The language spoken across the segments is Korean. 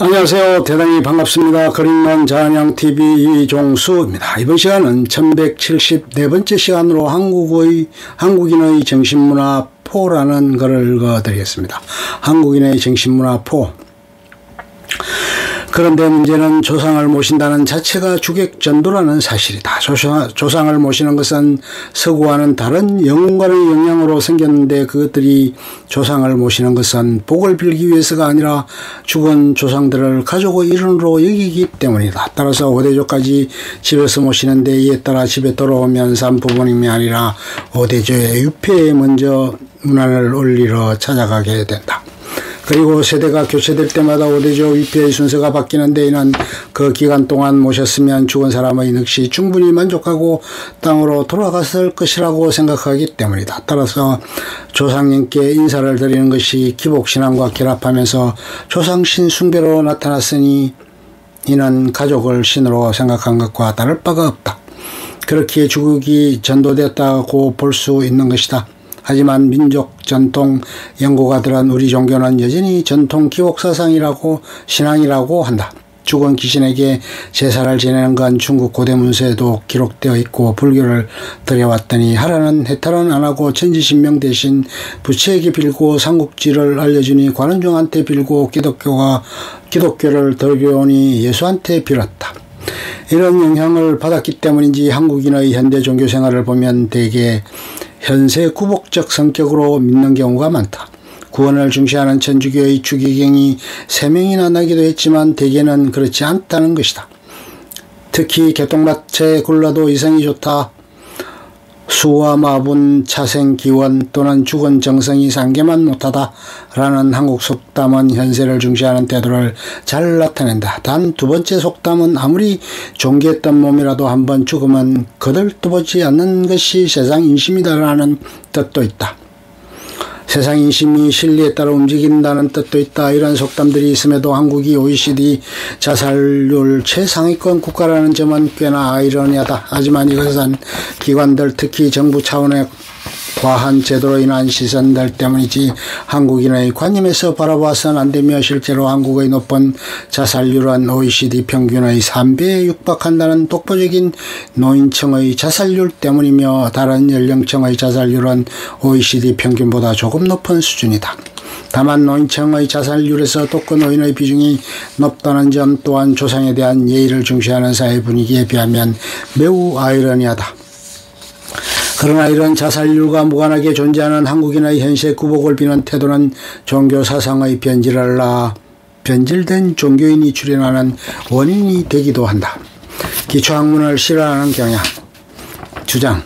안녕하세요. 대단히 반갑습니다. 그림만 잔향TV 이종수입니다. 이번 시간은 1174번째 시간으로 한국인의 정신문화포라는 것을 읽어드리겠습니다. 한국인의 정신문화포. 그런데 문제는 조상을 모신다는 자체가 주객전도라는 사실이다. 조상을 모시는 것은 서구와는 다른 영혼과의 영향으로 생겼는데, 그것들이 조상을 모시는 것은 복을 빌기 위해서가 아니라 죽은 조상들을 가족의 일원으로 여기기 때문이다. 따라서 오대조까지 집에서 모시는데, 이에 따라 집에 돌아오면 산부모님이 아니라 오대조의 유폐에 먼저 문안을 올리러 찾아가게 된다. 그리고 세대가 교체될 때마다 오대조 위패의 순서가 바뀌는데, 이는 그 기간 동안 모셨으면 죽은 사람의 넋이 충분히 만족하고 땅으로 돌아갔을 것이라고 생각하기 때문이다. 따라서 조상님께 인사를 드리는 것이 기복신앙과 결합하면서 조상신 숭배로 나타났으니, 이는 가족을 신으로 생각한 것과 다를 바가 없다. 그렇기에 죽음이 전도되었다고 볼 수 있는 것이다. 하지만 민족 전통 연구가들은 우리 종교는 여전히 전통 기복사상이라고 신앙이라고 한다. 죽은 귀신에게 제사를 지내는 건 중국 고대 문서에도 기록되어 있고, 불교를 들여왔더니 하라는 해탈은 안 하고 천지신명 대신 부처에게 빌고, 삼국지를 알려주니 관원종한테 빌고, 기독교를 들여오니 예수한테 빌었다. 이런 영향을 받았기 때문인지 한국인의 현대 종교 생활을 보면 대개 현세 구복적 성격으로 믿는 경우가 많다. 구원을 중시하는 천주교의 추기경이 3명이나 나기도 했지만 대개는 그렇지 않다는 것이다. 특히 개똥밭에 굴러도 이성이 좋다, 수와 마분, 차생기원 또는 죽은 정성이 상계만 못하다 라는 한국 속담은 현세를 중시하는 태도를 잘 나타낸다. 단 두 번째 속담은 아무리 존귀했던 몸이라도 한번 죽으면 거들떠보지 않는 것이 세상 인심이다 라는 뜻도 있다. 세상 인심이 진리에 따라 움직인다는 뜻도 있다. 이런 속담들이 있음에도 한국이 OECD 자살률 최상위권 국가라는 점은 꽤나 아이러니하다. 하지만 이것은 기관들, 특히 정부 차원의 과한 제도로 인한 시선들 때문이지 한국인의 관념에서 바라봐서는 안되며, 실제로 한국의 높은 자살률은 OECD 평균의 3배에 육박한다는 독보적인 노인층의 자살률 때문이며, 다른 연령층의 자살률은 OECD 평균보다 조금 높은 수준이다. 다만 노인층의 자살률에서 독거 노인의 비중이 높다는 점 또한 조상에 대한 예의를 중시하는 사회 분위기에 비하면 매우 아이러니하다. 그러나 이런 자살률과 무관하게 존재하는 한국인의 현세 구복을 비는 태도는 종교 사상의 변질된 종교인이 출현하는 원인이 되기도 한다. 기초학문을 싫어하는 경향. 주장.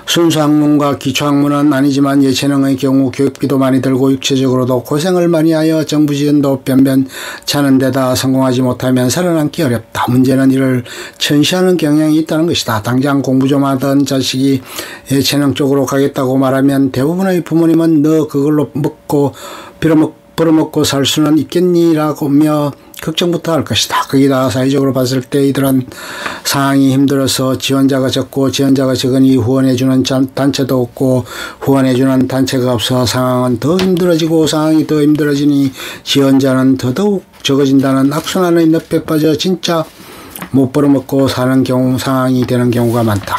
순수학문과 기초학문은 아니지만 예체능의 경우 교육비도 많이 들고 육체적으로도 고생을 많이 하여 정부 지원도 변변찮은 데다 성공하지 못하면 살아남기 어렵다. 문제는 이를 천시하는 경향이 있다는 것이다. 당장 공부 좀 하던 자식이 예체능 쪽으로 가겠다고 말하면 대부분의 부모님은 너 그걸로 벌어먹고 살 수는 있겠니? 라고며 걱정부터 할 것이다. 거기다 사회적으로 봤을 때 이들은 상황이 힘들어서 지원자가 적고, 지원자가 적으니 후원해주는 단체도 없고, 후원해주는 단체가 없어 상황은 더 힘들어지고, 상황이 더 힘들어지니 지원자는 더더욱 적어진다는 악순환의 늪에 빠져 진짜 못 벌어먹고 사는 상황이 되는 경우가 많다.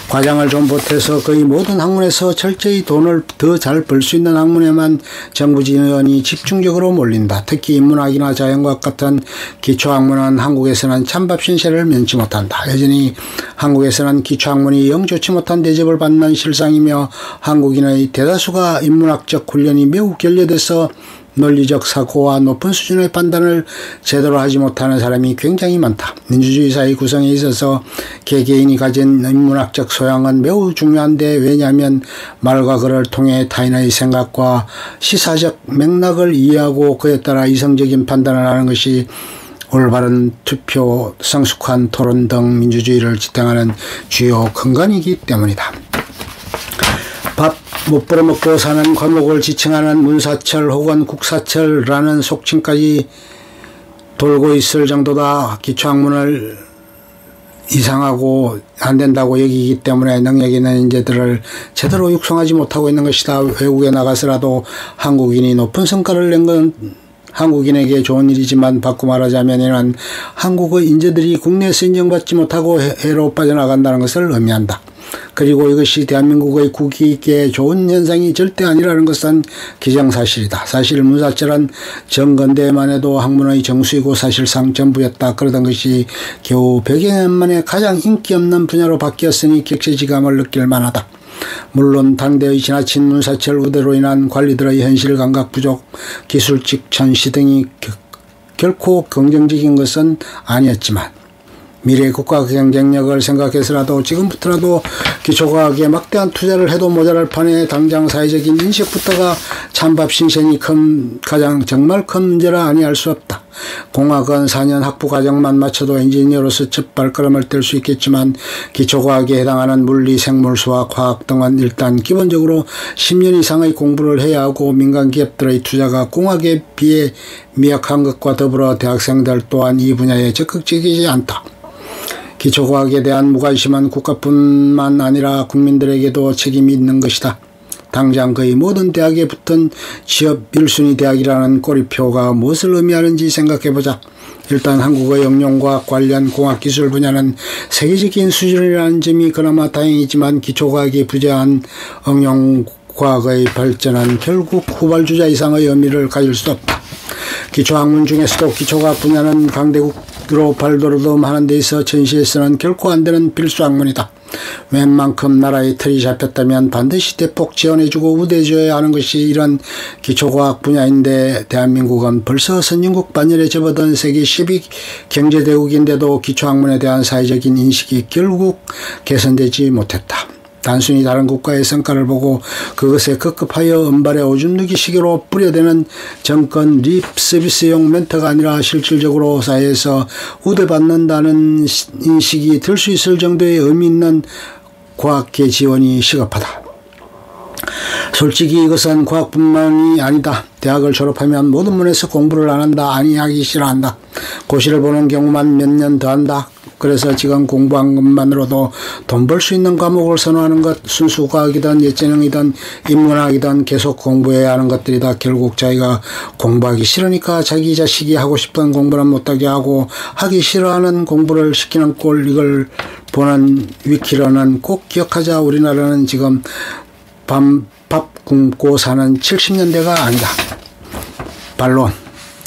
과장을 좀 보태서 거의 모든 학문에서 철저히 돈을 더 잘 벌 수 있는 학문에만 정부 지원이 집중적으로 몰린다. 특히 인문학이나 자연과학 같은 기초학문은 한국에서는 찬밥 신세를 면치 못한다. 여전히 한국에서는 기초학문이 영 좋지 못한 대접을 받는 실상이며, 한국인의 대다수가 인문학적 훈련이 매우 결여돼서 논리적 사고와 높은 수준의 판단을 제대로 하지 못하는 사람이 굉장히 많다. 민주주의 사회 구성에 있어서 개개인이 가진 인문학적 소양은 매우 중요한데, 왜냐하면 말과 글을 통해 타인의 생각과 시사적 맥락을 이해하고 그에 따라 이성적인 판단을 하는 것이 올바른 투표, 성숙한 토론 등 민주주의를 지탱하는 주요 근간이기 때문이다. 밥 못 벌어먹고 사는 과목을 지칭하는 문사철 혹은 국사철이라는 속칭까지 돌고 있을 정도다. 기초학문을 이상하고 안 된다고 여기기 때문에 능력 있는 인재들을 제대로 육성하지 못하고 있는 것이다. 외국에 나가서라도 한국인이 높은 성과를 낸 건 한국인에게 좋은 일이지만 바꿔 말하자면 이는 한국의 인재들이 국내에서 인정받지 못하고 해외로 빠져나간다는 것을 의미한다. 그리고 이것이 대한민국의 국익에 좋은 현상이 절대 아니라는 것은 기정사실이다. 사실 문사철은 정근대만 해도 학문의 정수이고 사실상 전부였다. 그러던 것이 겨우 100여 년 만에 가장 인기 없는 분야로 바뀌었으니 격세지감을 느낄 만하다. 물론 당대의 지나친 문사철 우대로 인한 관리들의 현실 감각 부족, 기술직 천시 등이 결코 긍정적인 것은 아니었지만 미래 국가 경쟁력을 생각해서라도 지금부터라도 기초과학에 막대한 투자를 해도 모자랄 판에 당장 사회적인 인식부터가 찬밥 신선이 정말 큰 문제라 아니할 수 없다. 공학은 4년 학부 과정만 마쳐도 엔지니어로서 첫 발걸음을 뗄 수 있겠지만 기초과학에 해당하는 물리, 생물, 수학, 화학 등은 일단 기본적으로 10년 이상의 공부를 해야 하고 민간 기업들의 투자가 공학에 비해 미약한 것과 더불어 대학생들 또한 이 분야에 적극적이지 않다. 기초과학에 대한 무관심은 국가뿐만 아니라 국민들에게도 책임이 있는 것이다. 당장 거의 모든 대학에 붙은 취업 1순위 대학이라는 꼬리표가 무엇을 의미하는지 생각해보자. 일단 한국의 응용과학 관련 공학기술 분야는 세계적인 수준이라는 점이 그나마 다행이지만 기초과학이 부재한 응용과학의 발전은 결국 후발주자 이상의 의미를 가질 수 없다. 기초학문 중에서도 기초과학 분야는 강대국으로 발돋움하는 데 있어 전시에서는 결코 안 되는 필수 학문이다. 웬만큼 나라의 틀이 잡혔다면 반드시 대폭 지원해주고 우대해줘야 하는 것이 이런 기초과학 분야인데 대한민국은 벌써 선진국 반열에 접어든 세계 10위 경제대국인데도 기초학문에 대한 사회적인 인식이 결국 개선되지 못했다. 단순히 다른 국가의 성과를 보고 그것에 급급하여 은발의 오줌 누기 시기로 뿌려대는 정권 립 서비스용 멘트가 아니라 실질적으로 사회에서 우대받는다는 인식이 들 수 있을 정도의 의미 있는 과학계 지원이 시급하다. 솔직히 이것은 과학뿐만이 아니다. 대학을 졸업하면 모든 면에서 공부를 안 한다. 아니 하기 싫어한다. 고시를 보는 경우만 몇 년 더 한다. 그래서 지금 공부한 것만으로도 돈 벌 수 있는 과목을 선호하는 것, 순수 과학이든 예체능이든 인문학이든 계속 공부해야 하는 것들이다. 결국 자기가 공부하기 싫으니까 자기 자식이 하고 싶은 공부는 못하게 하고 하기 싫어하는 공부를 시키는 꼴. 이걸 보는 위키로는 꼭 기억하자. 우리나라는 지금 밥 굶고 사는 70년대가 아니다. 반론.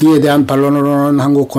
이에 대한 반론으로는 한국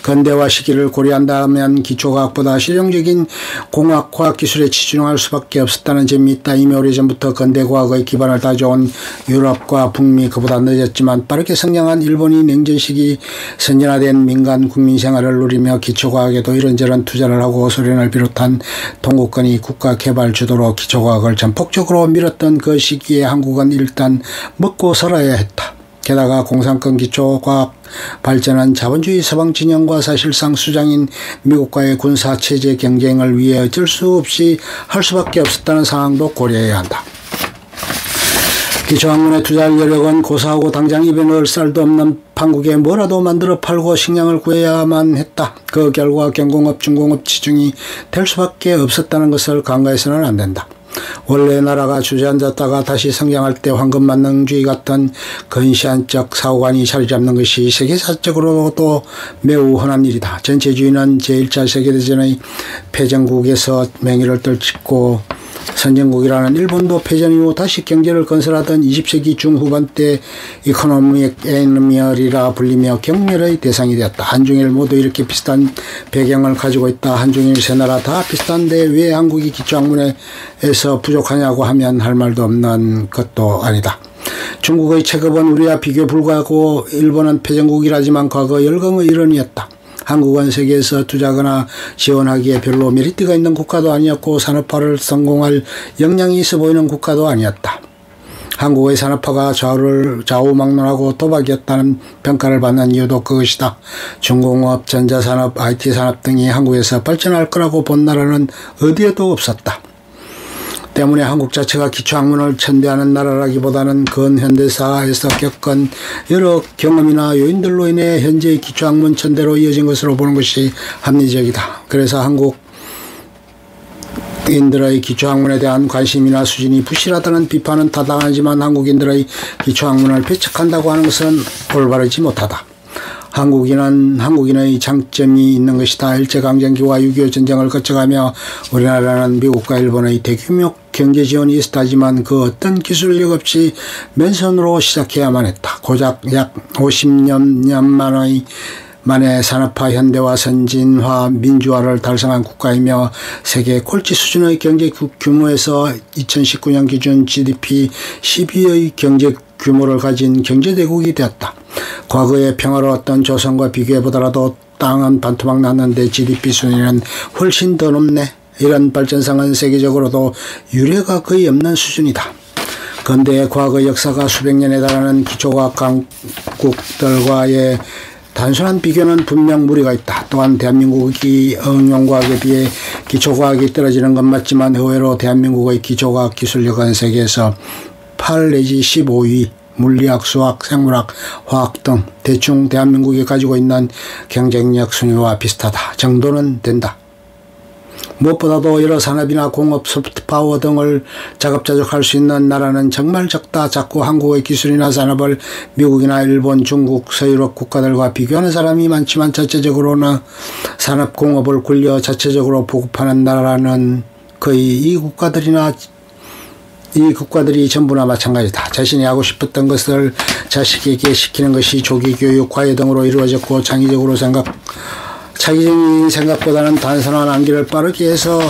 근대화 시기를 고려한다면 기초과학보다 실용적인 공학, 과학기술에 치중할 수밖에 없었다는 점이 있다. 이미 오래전부터 근대과학의 기반을 다져온 유럽과 북미 그보다 늦었지만 빠르게 성장한 일본이 냉전 시기 선진화된 민간 국민생활을 누리며 기초과학에도 이런저런 투자를 하고 소련을 비롯한 동구권이 국가 개발 주도로 기초과학을 전폭적으로 밀었던 그 시기에 한국은 일단 먹고 살아야 했다. 게다가 공산권 기초과학 발전은 자본주의 서방 진영과 사실상 수장인 미국과의 군사체제 경쟁을 위해 어쩔 수 없이 할 수밖에 없었다는 상황도 고려해야 한다. 기초학문에 투자할 여력은 고사하고 당장 입에 넣을 쌀도 없는 한국에 뭐라도 만들어 팔고 식량을 구해야만 했다. 그 결과 경공업, 중공업 치중이 될 수밖에 없었다는 것을 간과해서는 안 된다. 원래 나라가 주저앉았다가 다시 성장할 때 황금만능주의 같은 근시안적 사고관이 자리 잡는 것이 세계사적으로도 매우 흔한 일이다. 전체주의는 제1차 세계대전의 패전국에서 명예를 떨치고 선진국이라는 일본도 패전 이후 다시 경제를 건설하던 20세기 중후반 때 이코노믹 에너미얼이라 불리며 경멸의 대상이 되었다. 한중일 모두 이렇게 비슷한 배경을 가지고 있다. 한중일 세 나라 다 비슷한데 왜 한국이 기초학문에서 부족하냐고 하면 할 말도 없는 것도 아니다. 중국의 체급은 우리와 비교 불가하고 일본은 패전국이라지만 과거 열강의 일원이었다. 한국은 세계에서 투자하거나 지원하기에 별로 메리트가 있는 국가도 아니었고 산업화를 성공할 역량이 있어 보이는 국가도 아니었다. 한국의 산업화가 좌우막론하고 도박이었다는 평가를 받는 이유도 그것이다. 중공업, 전자산업, IT산업 등이 한국에서 발전할 거라고 본 나라는 어디에도 없었다. 때문에 한국 자체가 기초학문을 천대하는 나라라기보다는 근현대사에서 겪은 여러 경험이나 요인들로 인해 현재의 기초학문 천대로 이어진 것으로 보는 것이 합리적이다. 그래서 한국 인들의 기초학문에 대한 관심이나 수준이 부실하다는 비판은 타당하지만 한국인들의 기초학문을 배척한다고 하는 것은 올바르지 못하다. 한국인의 장점이 있는 것이다. 일제강점기와 6.25 전쟁을 거쳐가며 우리나라는 미국과 일본의 대규모 경제 지원이 있었다지만 그 어떤 기술력 없이 맨손으로 시작해야만 했다. 고작 약 50년 만에 산업화, 현대화, 선진화, 민주화를 달성한 국가이며 세계 꼴찌 수준의 경제 규모에서 2019년 기준 GDP 10위의 경제 규모를 가진 경제대국이 되었다. 과거의 평화로웠던 조선과 비교해보더라도 땅 한 반토막 났는데 GDP 순위는 훨씬 더 높네. 이런 발전상은 세계적으로도 유례가 거의 없는 수준이다. 근대의 과거 역사가 수백 년에 달하는 기초과학 강국들과의 단순한 비교는 분명 무리가 있다. 또한 대한민국이 응용과학에 비해 기초과학이 떨어지는 건 맞지만 의외로 대한민국의 기초과학 기술력은 세계에서 8 내지 15위, 물리학, 수학, 생물학, 화학 등 대충 대한민국이 가지고 있는 경쟁력 순위와 비슷하다 정도는 된다. 무엇보다도 여러 산업이나 공업, 소프트파워 등을 자급자족할 수 있는 나라는 정말 적다. 자꾸 한국의 기술이나 산업을 미국이나 일본, 중국, 서유럽 국가들과 비교하는 사람이 많지만 자체적으로는 산업 공업을 굴려 자체적으로 보급하는 나라는 거의 이 국가들이 전부나 마찬가지다. 자신이 하고 싶었던 것을 자식에게 시키는 것이 조기 교육, 과외 등으로 이루어졌고 차기적인 생각보다는 단순한 암기를 빠르게 해서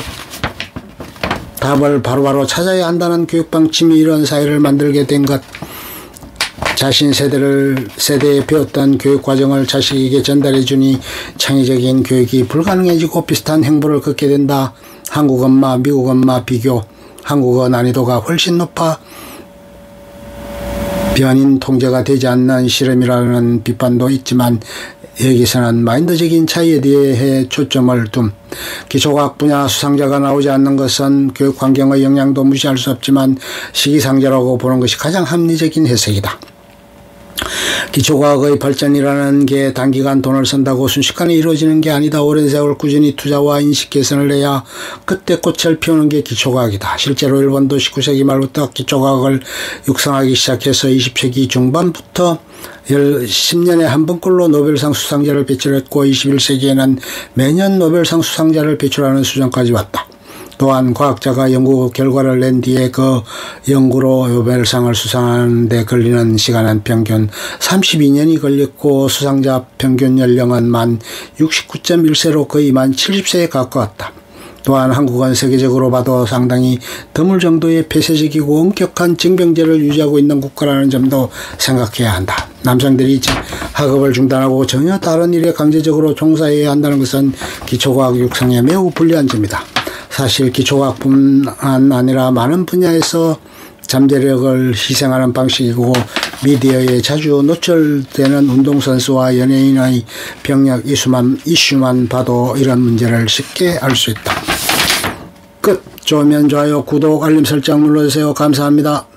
답을 바로바로 찾아야 한다는 교육 방침이 이런 사회를 만들게 된 것. 자신 세대에 배웠던 교육 과정을 자식에게 전달해 주니 창의적인 교육이 불가능해지고 비슷한 행보를 걷게 된다. 한국 엄마, 미국 엄마 비교. 한국어 난이도가 훨씬 높아 변인 통제가 되지 않는 실험이라는 비판도 있지만 여기서는 마인드적인 차이에 대해 초점을 둔 기초과학 분야 수상자가 나오지 않는 것은 교육 환경의 영향도 무시할 수 없지만 시기상조라고 보는 것이 가장 합리적인 해석이다. 기초과학의 발전이라는 게 단기간 돈을 쓴다고 순식간에 이루어지는 게 아니다. 오랜 세월 꾸준히 투자와 인식 개선을 해야 그때 꽃을 피우는 게 기초과학이다. 실제로 일본도 19세기 말부터 기초과학을 육성하기 시작해서 20세기 중반부터 10년에 한 번꼴로 노벨상 수상자를 배출했고 21세기에는 매년 노벨상 수상자를 배출하는 수준까지 왔다. 또한 과학자가 연구 결과를 낸 뒤에 그 연구로 노벨상을 수상하는 데 걸리는 시간은 평균 32년이 걸렸고 수상자 평균 연령은 만 69.1세로 거의 만 70세에 가까웠다. 또한 한국은 세계적으로 봐도 상당히 드물 정도의 폐쇄적이고 엄격한 징병제를 유지하고 있는 국가라는 점도 생각해야 한다. 남성들이 학업을 중단하고 전혀 다른 일에 강제적으로 종사해야 한다는 것은 기초과학 육성에 매우 불리한 점이다. 사실 기초과학뿐만 아니라 많은 분야에서 잠재력을 희생하는 방식이고 미디어에 자주 노출되는 운동선수와 연예인의 병력 이슈만 봐도 이런 문제를 쉽게 알 수 있다. 끝. 좋으면 좋아요, 구독, 알림 설정 눌러주세요. 감사합니다.